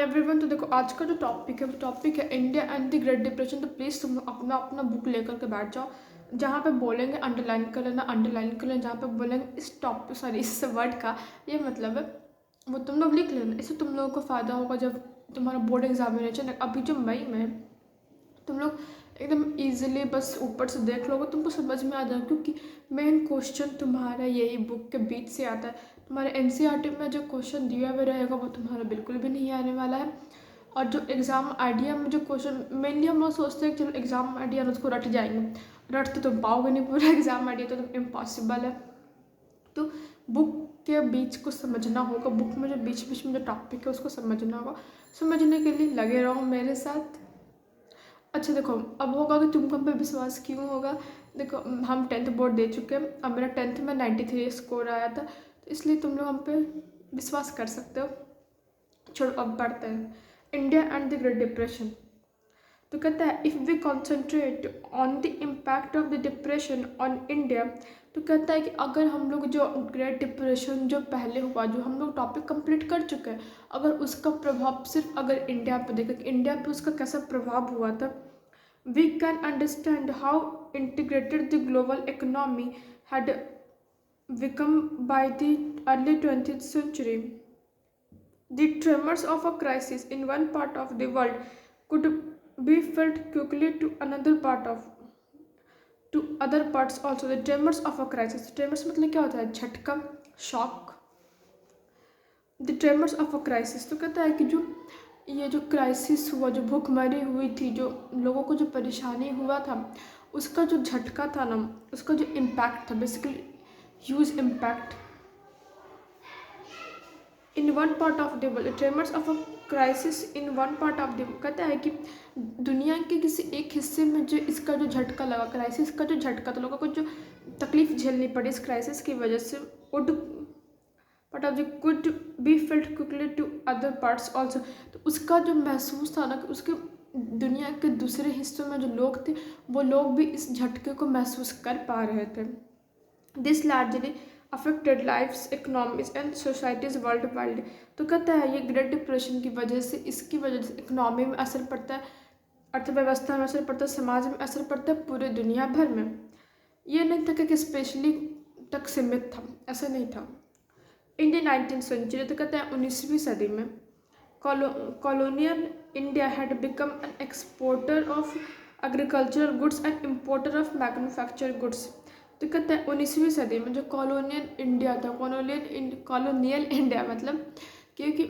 Everyone. तो देखो आज का जो टॉपिक है वो टॉपिक है India and the Great Depression. तो प्लीज़ तुम अपना अपना बुक लेकर के बैठ जाओ। जहाँ पे बोलेंगे अंडरलाइन कर लेना, अंडरलाइन कर लेना। जहाँ पे बोलेंगे इस टॉपिक इस वर्ड का ये मतलब है वो तुम लोग लिख लेना। इससे तुम लोगों को फ़ायदा होगा जब तुम्हारा बोर्ड एग्जामिनेशन है अभी जो मई में है। तुम लोग एकदम इजीली बस ऊपर से देख लोगे, तुमको समझ में आ जाएगा, क्योंकि मेन क्वेश्चन तुम्हारा यही बुक के बीच से आता है। तुम्हारे एनसीईआरटी में जो क्वेश्चन दिया हुआ रहेगा वो तुम्हारा बिल्कुल भी नहीं आने वाला है। और जो एग्ज़ाम आइडिया में जो क्वेश्चन मेनली हम लोग सोचते हैं कि चलो एग्ज़ाम आइडिया उसको रट जाएंगे, रट तो तुम पाओगे नहीं पूरा एग्ज़ाम आइडिया, तो तुम इम्पॉसिबल है। तो बुक के बीच को समझना होगा, बुक में जो बीच बीच में जो टॉपिक है उसको समझना होगा। समझने के लिए लगे रहो मेरे साथ। अच्छा देखो, अब होगा कि तुमको हम पे विश्वास क्यों होगा। देखो हम 10th बोर्ड दे चुके हैं, अब मेरा 10th में 93 स्कोर आया था, तो इसलिए तुम लोग हम पे विश्वास कर सकते हो। छोड़ो अब बढ़ते हैं India and the Great Depression. तो कहता है if we concentrate on the impact of the depression on India. तो कहता है कि अगर हम लोग जो ग्रेट डिप्रेशन जो पहले हुआ, जो हम लोग टॉपिक कंप्लीट कर चुके हैं, अगर उसका प्रभाव सिर्फ अगर इंडिया पे देखें कि इंडिया पे उसका कैसा प्रभाव हुआ था, we can understand how integrated the global economy had become by the early 20th century. The tremors of a crisis in one part of the world could be felt quickly to other parts also. The tremors of a crisis. Tremors मतलब क्या होता है? झटका, shock. The tremors of a crisis तो कहता है कि जो ये जो क्राइसिस हुआ, जो भूखमरी हुई थी, जो लोगों को जो परेशानी हुआ था, उसका जो झटका था ना, उसका जो इम्पैक्ट था, basically huge impact in one part of the world. Tremors of a crisis in one part of the, कहता है कि दुनिया के किसी एक हिस्से में जो इसका जो झटका लगा, क्राइसिस का जो झटका था, लोगों को जो तकलीफ झेलनी पड़ी इस क्राइसिस की वजह से, would but of the could be filled quickly to other parts also. तो उसका जो महसूस था ना कि उसके दुनिया के दूसरे हिस्सों में जो लोग थे वो लोग भी इस झटके को महसूस कर पा रहे थे। This largely affected lives, economies and societies world wide. तो कहता है ये ग्रेट डिप्रेशन की वजह से, इसकी वजह से इकोनॉमी में असर पड़ता है, अर्थव्यवस्था में असर पड़ता है, समाज में असर पड़ता है, पूरे दुनिया भर में। ये नहीं था कि स्पेशली तक सीमित था, ऐसा नहीं था। इन द 19th century तो कहता है 19वीं सदी में colonial India had become an exporter of agricultural goods and importer of manufactured goods. तो कहता है 19वीं सदी में जो कॉलोनियल इंडिया था, कॉलोनियल इंडिया मतलब क्योंकि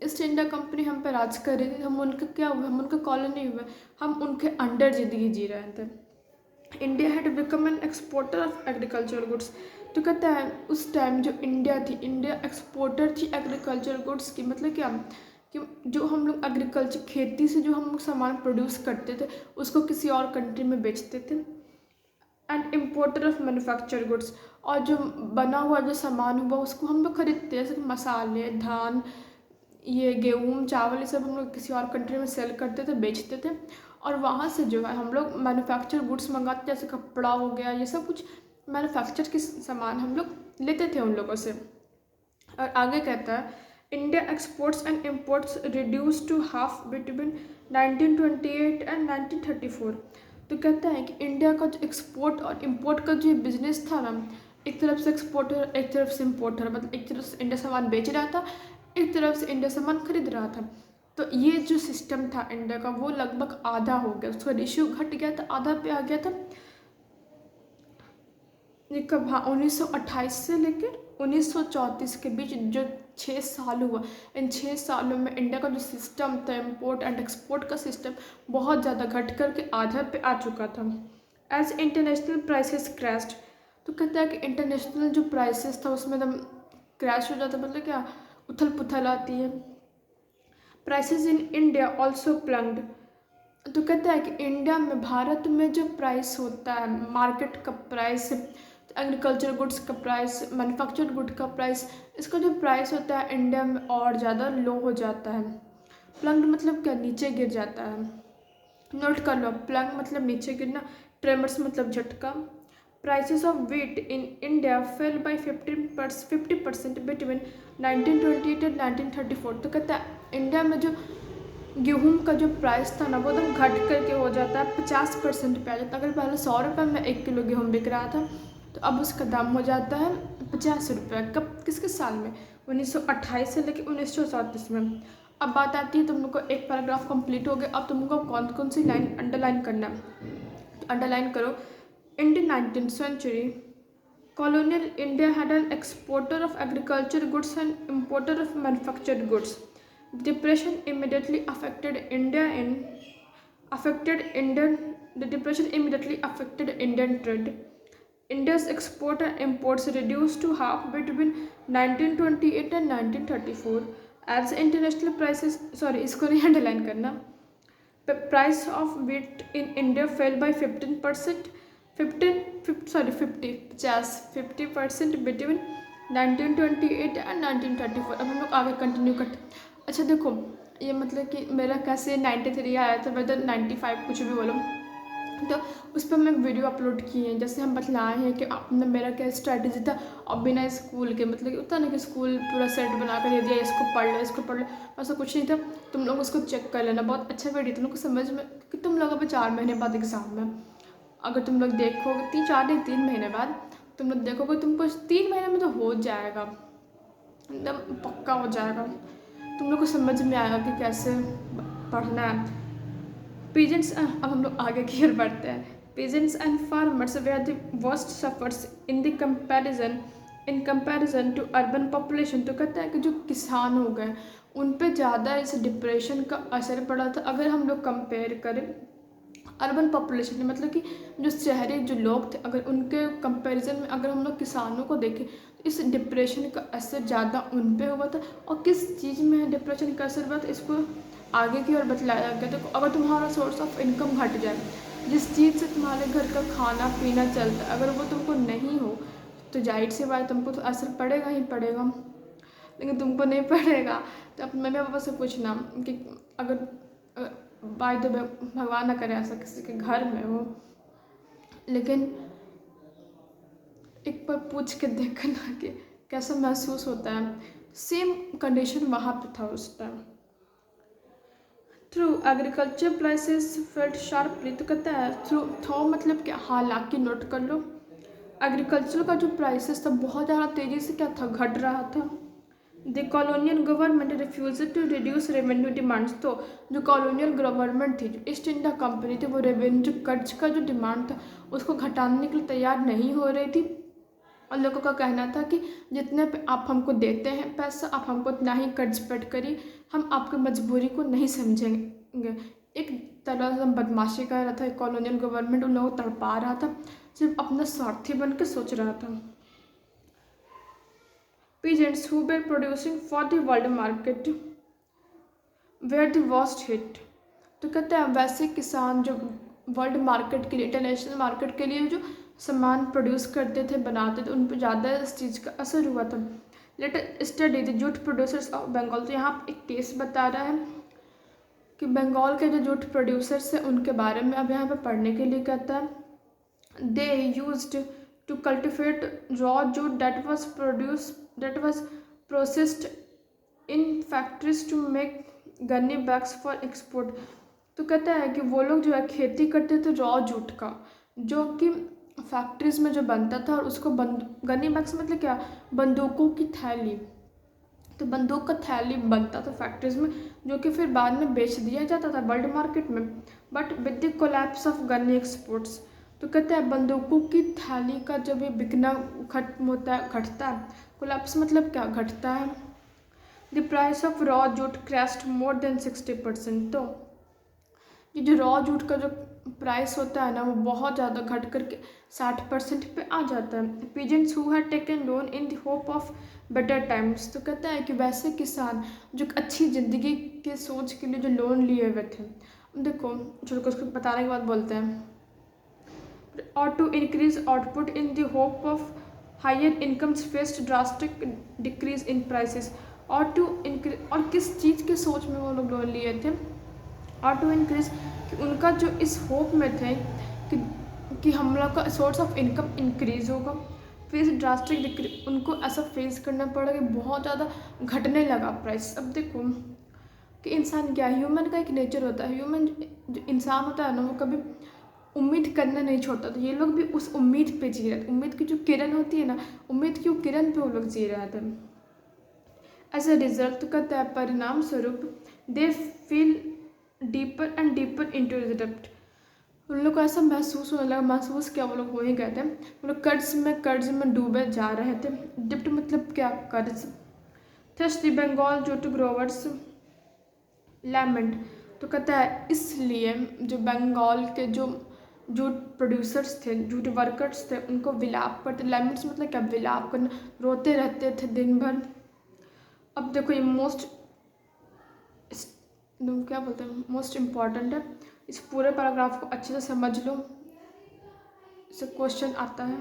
ईस्ट इंडिया कंपनी हम पे राज कर रही थी, हम उनके क्या हुए, हम उनके कॉलोनी हुए, हम उनके अंडर ज़िंदगी जी रहे थे। India had become an exporter of agricultural goods. तो कहता है उस टाइम जो इंडिया थी, इंडिया एक्सपोर्टर थी एग्रीकल्चरल गुड्स की। मतलब क्या कि जो हम लोग एग्रीकल्चर खेती से जो हम लोग सामान प्रोड्यूस करते थे उसको किसी और कंट्री में बेचते थे। And importer of manufacture goods, और जो बना हुआ जो सामान हुआ उसको हम लोग खरीदते हैं, जैसे मसाले, धान, ये गेहूँ, चावल, ये सब हम लोग किसी और कंट्री में सेल करते थे, बेचते थे, और वहाँ से जो है हम लोग मैन्युफैक्चर गुड्स मंगाते, जैसे कपड़ा हो गया, ये सब कुछ मैन्युफैक्चर के सामान हम लोग लेते थे उन लोगों से। और आगे कहता है India exports and imports reduce to half between 1928 and 1934। तो कहता है कि इंडिया का जो एक्सपोर्ट और इम्पोर्ट का जो बिजनेस था ना, एक तरफ से एक्सपोर्टर एक तरफ से इम्पोर्टर, मतलब एक तरफ से इंडिया सामान बेच रहा था, एक तरफ से इंडिया सामान खरीद रहा था। तो ये जो सिस्टम था इंडिया का वो लगभग आधा हो गया, उसका रेशियो घट गया था, आधा पे आ गया था। ये कब, हाँ 1928 से लेकर 1934 के बीच जो 6 साल हुआ, इन 6 सालों में इंडिया का जो सिस्टम था इम्पोर्ट एंड एक्सपोर्ट का सिस्टम बहुत ज़्यादा घट कर के आधा पे आ चुका था। As international prices crashed. तो कहता है कि इंटरनेशनल जो प्राइसेस था उसमें एकदम क्रैश हो जाता, मतलब क्या उथल पुथल आती है। Prices in India also plunged. तो कहता है कि इंडिया में, भारत में जो प्राइस होता है, मार्केट का प्राइस, एग्रीकल्चर गुड्स का प्राइस, मैन्युफैक्चर्ड गुड का प्राइस, इसका जो प्राइस होता है इंडिया में और ज़्यादा लो हो जाता है। प्लंग मतलब क्या, नीचे गिर जाता है। नोट कर लो, प्लंग मतलब नीचे गिरना, ट्रेमर्स मतलब झटका। Prices of wheat in India fail by 50% between 1928 and 1934। तो कहता है इंडिया में जो गेहूं का जो प्राइस था ना वो एकदम घट करके हो जाता है 50% पे आ जाता है। अगर पहले 100 रुपये में 1 किलो गेहूं बिक रहा था तो अब उसका दाम हो जाता है 50 रुपये। कब, किस किस साल में? 1928 से लेकर 1937 में। अब बात आती है, तुम लोग को एक पैराग्राफ कंप्लीट हो गया, अब तुम लोग को कौन कौन सी लाइन अंडरलाइन करना है तो अंडरलाइन करो। In the 19th century, colonial India had an exporter of agricultural goods and importer of manufactured goods. The depression immediately affected the depression immediately affected Indian trade. India's export and imports reduced to half between 1928 and 1934 as international prices, इसको नहीं underline करना। The price of wheat in India fell by 15%, 50% between 1928 and 1934। अब हम लोग आगे continue करते। अच्छा देखो, ये मतलब कि मेरा कैसे 93 आया था, वेदर 95 कुछ भी बोलो, तो उस पर मैं वीडियो अपलोड किए हैं। जैसे हम बतलाए हैं कि अपना मेरा क्या स्ट्रैटेजी था, और बिना स्कूल के मतलब कि उतना नहीं कि स्कूल पूरा सेट बना कर दे दिया, इसको पढ़ लो, ऐसा कुछ नहीं था। तुम लोग उसको चेक कर लेना, बहुत अच्छा वीडियो तुम लोग को समझ में, कि तुम लोग अभी 4 महीने बाद एग्ज़ाम में, अगर तुम लोग देखोगे 3 महीने बाद तुम लोग देखोगे, तुमको 3 महीने में तो हो जाएगा, एकदम पक्का हो जाएगा। तुम लोग को समझ में आएगा कि कैसे पढ़ना है। पीजेंट्स, अब हम लोग आगे की ओर बढ़ते हैं। Peasants and farmers were the worst suffers in comparison to urban population. तो कहता है कि जो किसान हो गए उन पे ज़्यादा इस डिप्रेशन का असर पड़ा था। अगर हम लोग कंपेयर करें अर्बन पॉपुलेशन, मतलब कि जो शहरी जो लोग थे, अगर उनके कंपैरिजन में अगर हम लोग किसानों को देखें तो इस डिप्रेशन का असर ज़्यादा उन पे हुआ था। और किस चीज़ में डिप्रेशन का असर हुआ था इसको आगे की ओर बतलाया गया। तो अगर तुम्हारा सोर्स ऑफ इनकम घट जाए, जिस चीज़ से तुम्हारे घर का खाना पीना चलता है, अगर वो तुमको नहीं हो तो जाहिर सी बात तुमको तो असर पड़ेगा ही पड़ेगा। लेकिन तुमको नहीं पड़ेगा तो अपने मम्मी पापा से पूछना कि अगर बाय द वे भगवान ना करे ऐसा किसी के घर में हो, लेकिन एक बार पूछ के देखना कि कैसा महसूस होता है। सेम कंडीशन वहाँ पे था उस time. Through agriculture prices felt sharply. तो कहता है थ्रू मतलब क्या, हालांकि नोट कर लो, एग्रीकल्चर का जो प्राइसेस था बहुत ज़्यादा तेज़ी से क्या था, घट रहा था। The colonial government refuse to reduce revenue demands. तो जो कॉलोनियल गवर्नमेंट थी, जो ईस्ट इंडिया कंपनी थी, वो रेवेन्यू कर्ज का जो डिमांड था उसको घटाने के लिए तैयार नहीं हो रही थी। और लोगों का कहना था कि जितने पे आप हमको देते हैं पैसा, आप हमको उतना ही कर्ज पेड करिए, हम आपकी मजबूरी को नहीं समझेंगे। एक तरह से बदमाशी कर रहा था कॉलोनियल गवर्नमेंट, उन लोगों को तड़पा रहा था, सिर्फ अपना स्वार्थी बन के सोच रहा था। Peasants who were producing for the world market were the worst hit। तो कहते हैं वैसे किसान जो वर्ल्ड मार्केट के लिए, इंटरनेशनल मार्केट के लिए जो सामान प्रोड्यूस करते थे, बनाते थे, उन पर ज़्यादा इस चीज़ का असर हुआ था। Let study the jute producers of Bengal. तो यहाँ एक केस बता रहा है कि बंगाल के जो जूट प्रोड्यूसर्स हैं उनके बारे में अब यहाँ पे पढ़ने के लिए कहता है। They used to cultivate raw jute that was processed in factories to make गन्ने bags for export। तो कहता है कि वो लोग जो है खेती करते थे रॉ जूट का, जो कि फैक्ट्रीज में जो बनता था, और उसको गन्ने बैग्स मतलब क्या, बंदूकों की थैली। तो बंदूक का थैली बनता था फैक्ट्रीज में, जो कि फिर बाद में बेच दिया जाता था वर्ल्ड मार्केट में। But with the collapse of गन्ने एक्सपोर्ट्स। तो कहते हैं बंदूकों की थैली का जब ये बिकना खत्म होता है, घटता है, कोलैप्स मतलब क्या, घटता है। The price of raw jute crashed more than 60%। तो ये जो रॉ जूट का जो प्राइस होता है ना, वो बहुत ज़्यादा घट करके 60% पे आ जाता है। Peasants who had taken loan in the hope of better times. तो कहता है कि वैसे किसान जो अच्छी ज़िंदगी के सोच के लिए जो लोन लिए हुए थे, देखो चलो उसको बताने के बाद बोलते हैं। और to increase output in the hope of higher incomes faced drastic decrease in prices. और टू इंक्रीज, और किस चीज़ के सोच में वो लोग लोन लिए थे, और टू इंक्रीज कि उनका जो इस होप में थे कि हम लोग का सोर्स ऑफ इनकम इंक्रीज होगा, फेस ड्रास्टिक डिक्रीज, उनको ऐसा फेस करना पड़ा कि बहुत ज़्यादा घटने लगा प्राइस। अब देखो कि इंसान क्या है। ह्यूमन का एक नेचर होता है, ह्यूमन जो इंसान होता है ना, वो कभी उम्मीद करना नहीं छोड़ता। तो ये लोग भी उस उम्मीद पे जी रहे थे, उम्मीद की जो किरण होती है ना, उम्मीद की वो किरण पे वो लोग जी रहे थे। एज अ रिजल्ट, तो कहता है परिणाम स्वरूप, they feel deeper and deeper into the depth. उन लोग को ऐसा महसूस होने लगा, महसूस क्या, वो लोग हो ही गए थे, वो लोग कर्ज में डूबे जा रहे थे। डिप्ट मतलब क्या, कर्ज। Thus the Bengal jute growers lament, तो कहता है इसलिए जो बंगाल के जो जूट प्रोड्यूसर्स थे, जूट वर्कर्स थे, उनको विलाप करते। लैमेंट्स मतलब क्या, विलाप करना, रोते रहते थे दिन भर। अब देखो ये क्या बोलते हैं, मोस्ट इम्पॉर्टेंट है। इस पूरे पैराग्राफ को अच्छे से समझ लो, इससे क्वेश्चन आता है।